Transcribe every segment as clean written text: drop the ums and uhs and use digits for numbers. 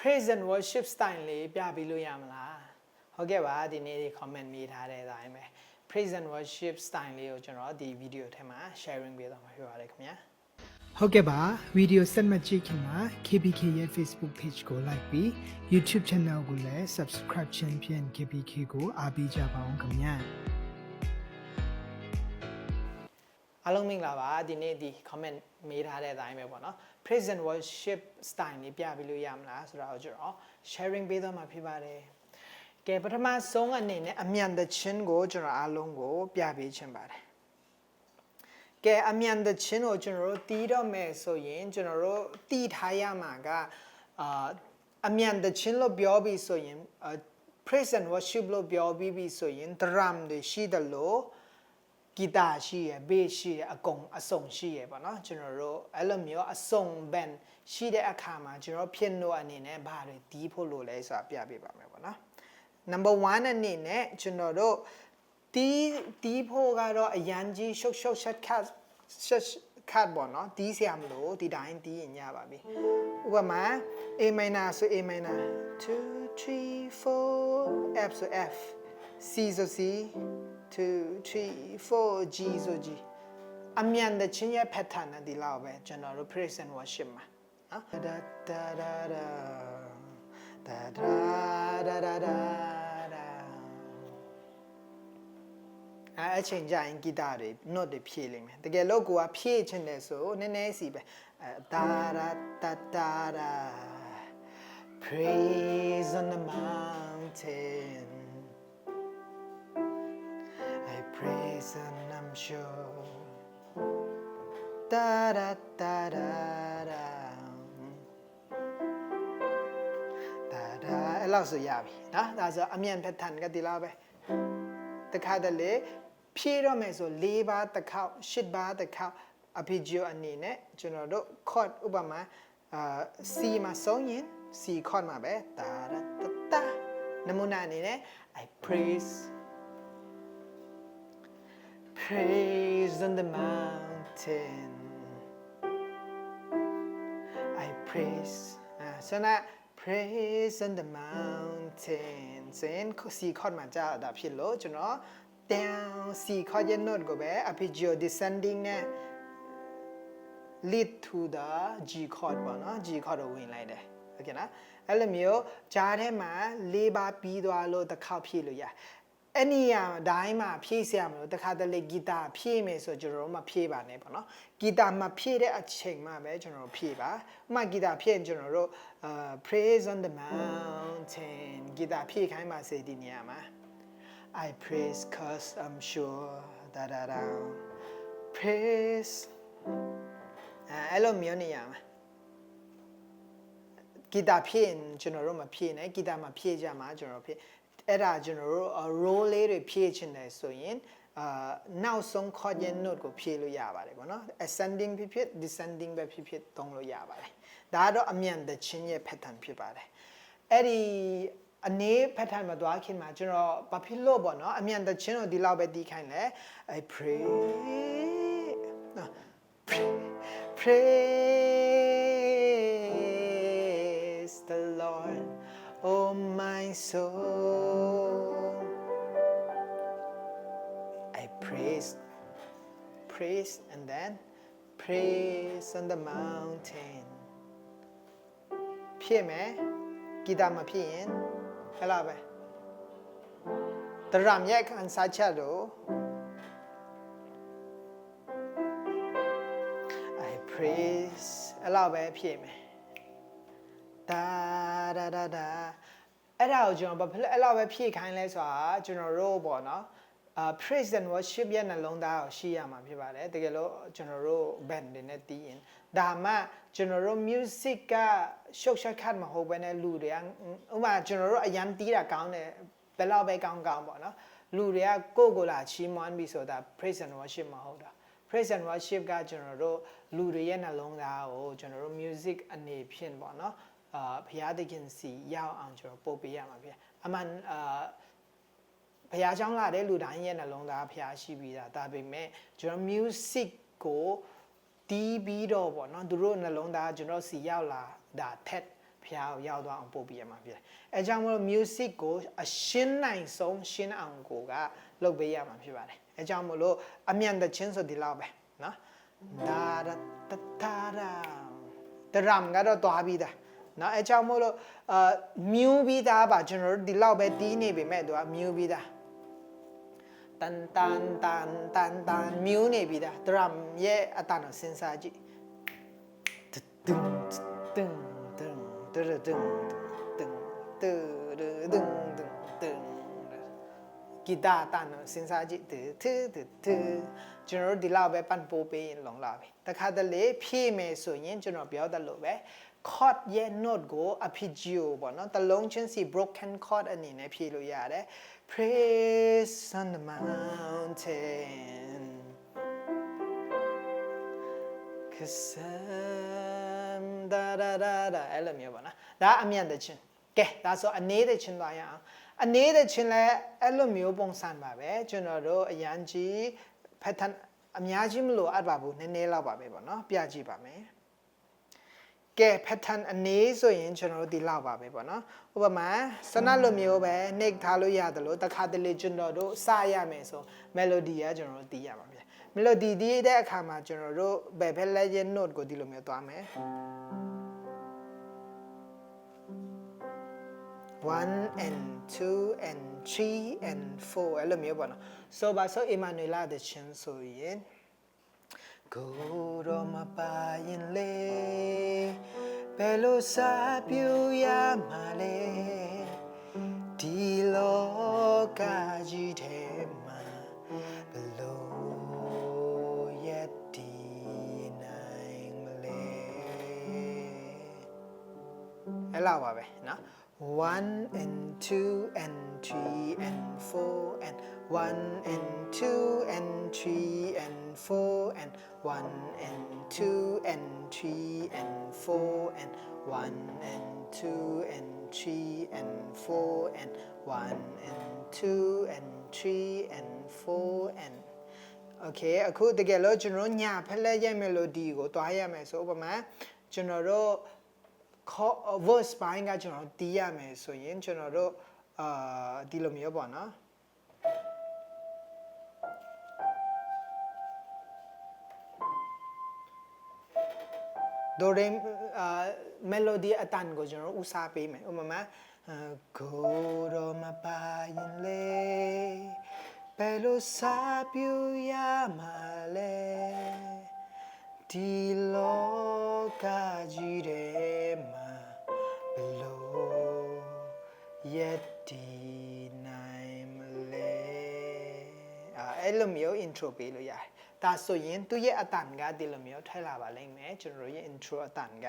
praise and worship style လေးပြပြီးလို့ရမလားဟုတ်ကဲ့ပါဒီနေ့ comment မေးထားတဲ့အတိုင်းပဲ praise and worship style လေးကိုကျွန်တော်ဒီ video ထဲမှာ sharing ပေးသွားမှာဖြစ်ပါတယ်ခင်ဗျာဟုတ်ကဲ့ပါ video ဆက်မှတ်ကြည့်ခင်မှာ KBK ရဲ့ Facebook page ကို like ပြီး YouTube channel ကိုလည်း subscribe ခြင်းဖြင့် KBK ကိုအားပေးကြပါအောင်ခင်ဗျာအားလုံးမင်္ဂလာပါဒီနေ့ဒီ comment မေးထားတဲ့အတိုင်းပဲပေါ့နော် praise and worship style လေးပြပြီးလို့ရမလားဆိုတော့ကျွန်တော် sharing ပေးသွားမှာဖြစ်ပါတယ်ကဲပထမဆုံးအနေနဲ့အမြန်သချင်းကိုကျွန်တော်အားလုံးကိုပြပေးချင်ပါတယ်ကဲအမြန်သချင်းကိုကျွန်တော်တို့တီးတော့မယ်ဆိုရင်ကျွန်တော်တို့တီးထားရမှာကအမြန်သချင်းလို့ပြောပြီးဆိုရင်praise and worship လို့ပြောပြီးဆိုရင် drum တွေရှိတယ်လို့ဂီတာရှိရယ် bass ရှိရယ်အစုံရှိရယ်ပေါ့နော်ကျွန်တော်တို့အဲ့လိုမျိုးအစုံ band ရှိတဲ့အခါမှာကျွန်တော်ဖြစ်လို့အနေနဲ့ဘာတွေတီးဖို့လို့လဲဆိုတာပြပေးပါမယ်ပေါ့နော် number 1အနေနဲ့ကျွန်တော်တို့တီးဖို့ကတော့အရန်ကြီးရှုပ်ရှက်ခတ်ပေါ့နော်တီးစရာမလိုဒီတိုင်းတီးရင်ရပါပြီဥပမာ A minor ဆို A minor 2 3 4 F ဆို F C ဆို C 2 3 4 G ဆို G အမြန်တဲ့ချင်းရဲ့ pattern နဲ့ဒီလောက်ပဲကျွန်တော်တို့ praise and worship မှာနော်ဒါဒါဒါဒါဒါဒါဒါဒါအချိန်ကြရင်ဂီတာတွေ note တွေဖြည့်လိမ့်မယ်တကယ်လို့ကိုကဖြည့်ချင်တယ်ဆိုနည်းနည်းစီပဲဒါဒါဒါဒါ praise on the mountain I praise and I'm sure da da da da da da da အဲ့လောက်ဆိုရပြီနော်ဒါဆိုအမြန် pattern ကဒီလောက်ပဲတခါတလေဖြည့်တော့မယ်ဆို၄ပါးတစ်ခေါက်၈ပါးတစ်ခေါက် arpeggio အနေနဲ့ကျွန်တော်တို့ chord ဥပမာC မှာဆုံးရင် C chord မှာပဲတာတာတာနမူနာအနေနဲ့ I praise on the mountain I praise ဆိုတော့ praise on the mountain ဆိုရင် C chord မှာကြာတာဖြစ်လို့ကျွန်တော် down C chord ရဲ့ note ကိုပဲ arpeggio descending နဲ့ lead to the G chord ပေါ့နော် G chord ကိုဝင်လိုက်တယ်โอเคနော်အဲ့လိုမျိုးကြားထဲမှာ၄ပါးပြီးသွားလို့တစ်ခေါက်ဖြည့်လို့ရအဲ့ဒီအတိုင်းမှာဖြည့်စရာမလိုတခါတလေဂီတာဖြည့်မယ်ဆိုကျွန်တော်တို့မဖြည့်ပါနဲ့ပေါ့နော်ဂီတာမဖြည့်တဲ့အချိန်မှပဲကျွန်တော်တို့ဖြည့်ပါဥပမာဂီတာဖြည့်ရင်ကျွန်တော်တို့praise on the mountain ဂီတာဖြည့်ခိုင်းပါစေဒီနေရာမှာ I praise cause I'm sure da da da praise အဲ့လိုမျိုးနေရာမှာဂီတာဖြည့်ရင်ကျွန်တော်တို့မဖြည့်နဲ့ဂီတာမဖြည့်ကြမှာကျွန်တော်ဖြည့်အဲ့ဒါကျွန်တော်တို့ roll လေးတွေဖြည့်ချင်တယ်ဆိုရင်နောက်ဆုံး chord ရဲ့ note ကိုဖြည့်လို့ရပါတယ်ပေါ့နော် ascending ဖြစ်ဖြစ် descending ပဲဖြစ်ဖြစ်သုံးလို့ရပါတယ်ဒါကတော့အမြန်သချင်းရဲ့ pattern ဖြစ်ပါတယ်အဲ့ဒီအနေ pattern မှာသွားခင်မှာကျွန်တော်ဘာဖြစ်လို့ပေါ့နော်အမြန်သချင်းကိုဒီလောက်ပဲတီးခိုင်းလဲ I pray praise the Lord oh my soul I praise and then praise on the mountain ဖြည့်မယ်ဂီတာမဖြည့်ရင်ဟဲ့လားပဲဒရမ်ရဲ့ခန်းစားချက်တော့ I praise အဲ့လောက်ပဲဖြည့်မယ်ဒါဒါဒါဒါအဲ့ဒါကိုကျွန်တော်ဘာဖြစ်လဲအဲ့လောက်ပဲဖြည့်ခိုင်းလဲဆိုတာကျွန်တော်တို့ပေါ့နော်praise and worship ရဲ့နှလုံးသားကိုရှိရမှာဖြစ်ပါတယ်တကယ်လို့ကျွန်တော်တို့ band တွေနဲ့တီးရင်ဒါမှကျွန်တော်တို့ music ကရှုပ်ရှက်ခတ်မဟုတ်ဘဲနဲ့လူတွေကဥပမာကျွန်တော်တို့အရန်တီးတာကောင်းတယ်ဘယ်လောက်ပဲကောင်းပေါ့နော်လူတွေကကိုလာချီးမွမ်းပြီးဆိုတာ praise and worship မဟုတ်တာ praise and worship ကကျွန်တော်တို့လူတွေရဲ့နှလုံးသားကိုကျွန်တော်တို့ music အနေဖြင့်ပေါ့နော်ဘုရားသခင်စီရောက်အောင်ကျွန်တော်ပို့ပေးရမှာဖြစ်အမှန်ဘုရားကျောင်းလာတဲ့လူတိုင်းရဲ့နှလုံးသားဘုရားရှိပြီးသားဒါပေမဲ့ကျွန်တော် music ကိုတီးပြီးတော့ပေါ့နော်သူတို့နှလုံးသားကျွန်တော်စီရောက်လာဒါထက် ဖျားကိုရောက်သွားအောင်ပို့ပေးရမှာဖြစ်တယ်အဲကြောင့်မလို့ music ကိုအရှင်းနိုင်ဆုံးရှင်းအောင်ကိုကလုပ်ပေးရမှာဖြစ်ပါတယ်အဲကြောင့်မလို့အမြန်တချင်းဆိုဒီလောက်ပဲနော်ဒါရတတာရာဒရမ်ကတော့တွားပြီးသားနော်အဲကြောင့်မလို့မြူးပြီးသားပါကျွန်တော်တို့ဒီလောက်ပဲတီးနေပေမဲ့သူကမြူးပြီးသားတန်တန်တန်တန်တန်မြူးနေပြီးသားဒရမ်ရဲ့အတန်ကိုစဉ်းစားကြည့်ตึงตึงตึงตึงตึงตึงตึงตึงตึงตึงกีตาร์ตันစဉ်းစားကြည့်ကျွန်တော်တို့ဒီလောက်ပဲပတ်ပိုးပေးရင်လုံလာပြီတခါတလေဖြည့်မယ်ဆိုရင်ကျွန်တော်ပြောတယ်လို့ပဲ chord ရဲ့ note ကို arpeggio ပေါ့နော်တလုံးချင်းစီ broken chord အနေနဲ့ဖြည့်လို့ရတယ် praise on the mountain cause da da da da အဲ့လိုမျိုးပေါ့နော်ဒါအမြန်တဲ့ချင်းကဲဒါဆိုအနေတဲ့ချင်းသွားရအောင်အနေတဲ့ချင်းလဲအဲ့လိုမျိုးပုံစံပါပဲကျွန်တော်တို့အရန်ကြီး pattern အများကြီးမလို့အပ်ပါဘူးနည်းနည်းလောက်ပါပဲပေါ့နော်ပြကြည့်ပါမယ်ကဲ pattern အနေဆိုရင်ကျွန်တော်တို့ဒီလောက်ပါပဲပေါ့နော်ဥပမာစနလိုမျိုးပဲနှိပ်ထားလို့ရတယ်လို့တခါတလေကျွန်တော်တို့စရမယ်ဆို melody ကကျွန်တော်တို့သိရပါမယ်melody ဒီတဲ့အခါမှာကျွန်တော်တို့ဘယ်ဖက်လက်ရဲ့ note ကိုဒီလိုမျိုးသွားမယ်1 and 2 and 3 and 4အဲ့လိုမျိုးပေါ့နော်ဆိုပါဆို Emanuela တဲ့ချင်းဆိုရင်ကိုရောမပါရင်လေဘယ်လိုစားပြရမှာလဲဒီလောကကြီးထဲမှာဘယ်လိုရက်ဒီနိုင်မလဲအဲ့လောက်ပါပဲနော် 1 and 2 and 3 and 4 and 1 and 2 and 3 and 4 and 1 and 2 and 3 and 4 and 1 and 2 and 3 and 4 and 1 and 2 and 3 and 4 and okay အခုတကယ်လို့ကျွန်တော်ညာဖက်လက်ရဲ့ melody ကိုတွားရမယ်ဆိုဥပမာကျွန်တော်တို့ verse ပိုင်းကကျွန်တော်တီးရမယ်ဆိုရင်ကျွန်တော်တို့ဒီလိုမျိုးပေါ့နော်ဒိုရေmelody အတန်ကိုကျွန်တော်ဦးစားပေးမယ်ဥပမာကိုရောမပါရင်လေဘယ်လိုစားပြရမှာလဲဒီလောကကြီးထဲမှာဘယ်လိုရက်ဒီနိုင်မလဲအဲ့လိုမျိုး intro ပေးလို့ရတယ်ဒါဆိုရင်သူရဲ့အတန်ကဒီလိုမျိုးထည့်လာပါလိမ့်မယ်ကျွန်တော်ရဲ့ intro အတန်က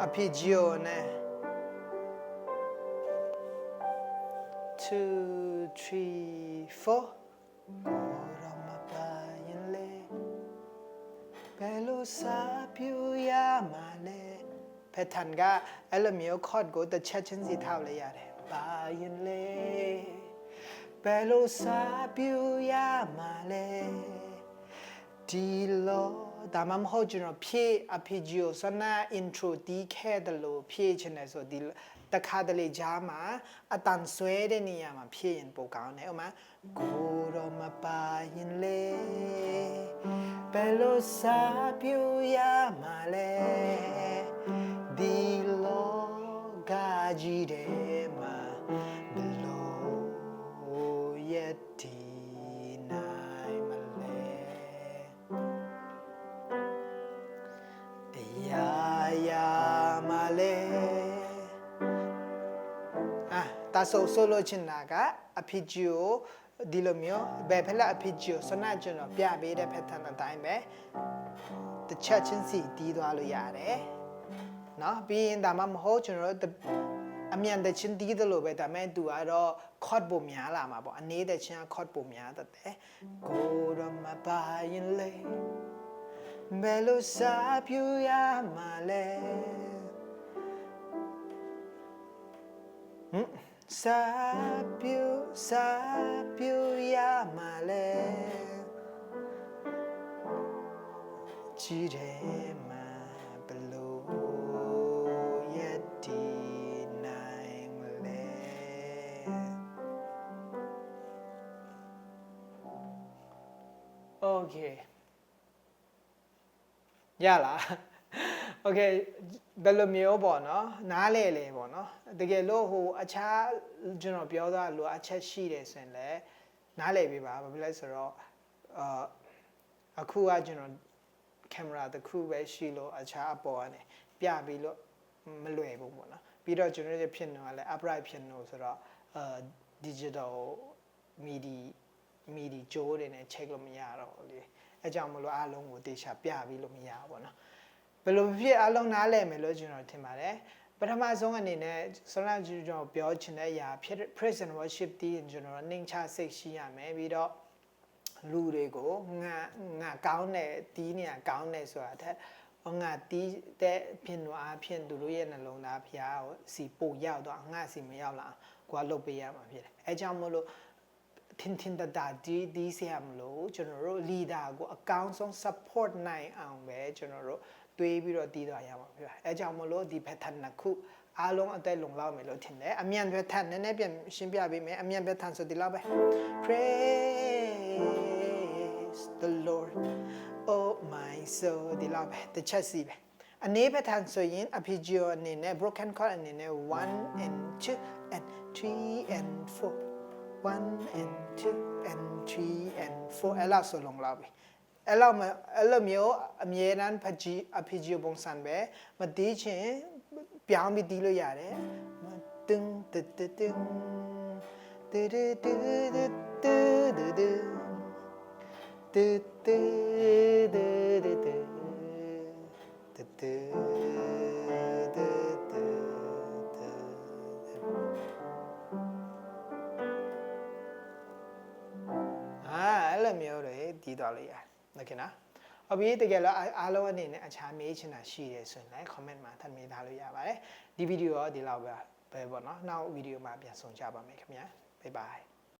arpeggio နဲ့ 2 3 4ကိုရမပါရင်လေဘယ်လိုစားပြရမှာလဲ pattern ကအဲ့လိုမျိုး chord ကိုတစ်ချက်ချင်းစီထောက်လိုက်ရတယ်ပါရင်လေဘယ်လိုစားပြရမှာလဲဒီလောဒါမှမဟုတ်ကျွန်တော်ဖြည့် arpeggio စနာ intro တီးခဲ့တယ်လို့ဖြည့်ချင်တယ်ဆိုဒီတခါတလေကြားမှာအတန်ဆွဲတဲ့နေရာမှာဖြည့်ရင်ပိုကောင်းတယ်ဥပမာကိုရောမပါရင်လေဘယ်လိုစားပြရမှာလဲဒီလောကကြီးထဲမှာဘယ်လိုရက်ဒီနိုင်မလဲရာမလဲဒါဆိုလို့ချင်တာက arpeggio ဒီလိုမျိုးဘယ်ဖက်လက် arpeggio စနကျွန်တော်ပြပေးတဲ့ pattern အတိုင်းပဲတစ်ချက်ချင်းစီတီးသွားလို့ရတယ်เนาะပြီးရင်ဒါမှမဟုတ်ကျွန်တော်တို့အမြန်တဲ့ချင်းတီးတယ်လို့ပဲဒါမဲ့သူကတော့ chord ပုံများလာမှာပေါ့အနေတဲ့ချင်း chord ပုံများတတ်တယ်ကိုရမပါရင်လေ ဘယ်လိုစာပြရမှာလဲစာပြရမှာလဲကြည့်တယ်မှာဘယ်လိုရက်ဒီနိုင်မလဲ Okay ရလား Okay ဘယ်လိုမျိုးပေါ့နော်နားလဲလေပေါ့နော်တကယ်လို့ဟိုအခြားကျွန်တော်ပြောသားလို့အချက်ရှိတယ်ဆိုရင်လည်းနားလဲပြပါဘာဖြစ်လဲဆိုတော့အခုကကျွန်တော်ကင်မရာတစ်ခုပဲရှိလို့အခြားအပေါ်ကနေပြပြီးလို့မလွယ်ဘူးပေါ့နော်ပြီးတော့ကျွန်တော်ရဲ့ဖြစ်နေကလည်း upright ဖြစ်နေဆိုတော့digital midi ကြိုးတွေနဲ့ check လို့မရတော့လေအဲကြောင့်မလို့အားလုံးကိုတေချာပြပြီးလို့မရဘူးပေါ့နော်ဘယ်လိုဖြစ်အားလုံးနားလည်မယ်လို့ကျွန်တော်ထင်ပါတယ်ပထမဆုံးအနေနဲ့ဆရာကျွန်တော်ပြောချင်တဲ့အရာ praise and worship တီးကျွန်တော်နှိမ်ချစိတ်ရှိရမယ်ပြီးတော့လူတွေကိုငါကောင်းတယ်တီးနေရကောင်းတယ်ဆိုတာတဲ့ငါတီးတဲ့ဖြစ်လို့အဖြစ်သူတို့ရဲ့နှလုံးသားဖျားကိုစီပို့ရောက်တော့ငါစီမရောက်လာကိုကလုပ်ပေးရမှာဖြစ်တယ်အဲကြောင့်မို့လို့ထင်တဒီဆရာမလို့ကျွန်တော်တို့ leader ကိုအကောင်းဆုံး support နိုင်အောင်ပဲကျွန်တော်တို့တွေးပြီးတော့တည်သွားရမှာဖြစ်ပါတယ်အဲကြောင့်မလို့ဒီ pattern နှစ်ခုအားလုံးအသက်လုံလောက်မယ်လို့ထင်တယ်အမြန် pattern နည်းနည်းပြန်ရှင်းပြပေးမယ်အမြန် pattern ဆိုဒီလောက်ပဲ praise the Lord oh my soul ဒီလောက်ပဲတစ်ချက်စီပဲအနေ pattern ဆိုရင် arpeggio အနေနဲ့ broken chord အနေနဲ့1 and 2 and 3 and 4 1 and 2 and 3 and 4အဲ့လောက်ဆိုလုံလောက်ပြီအဲ့လိုမျိုးအမြဲတမ်းarpeggio ပုံစံပဲမတီးချင်ပြောင်းပြီးတီးလို့ရတယ်တင်းတင်းတင်းတင်းတင်းတင်းတင်းတင်းအဲ့လိုမျိုးတွေတီးသွားလို့ရတယ်โอเคနော်အပြီးတကယ်လို့အားလုံးအနေနဲ့အခြားမေးချင်တာရှိတယ်ဆိုရင်လည်း comment မှာထပ်မေးထားလို့ရပါတယ်ဒီဗီဒီယိုရောဒီလောက်ပဲပေါ့နော်နောက်ဗီဒီယိုမှာပြန်ဆုံကြပါမယ်ခင်ဗျာ bye bye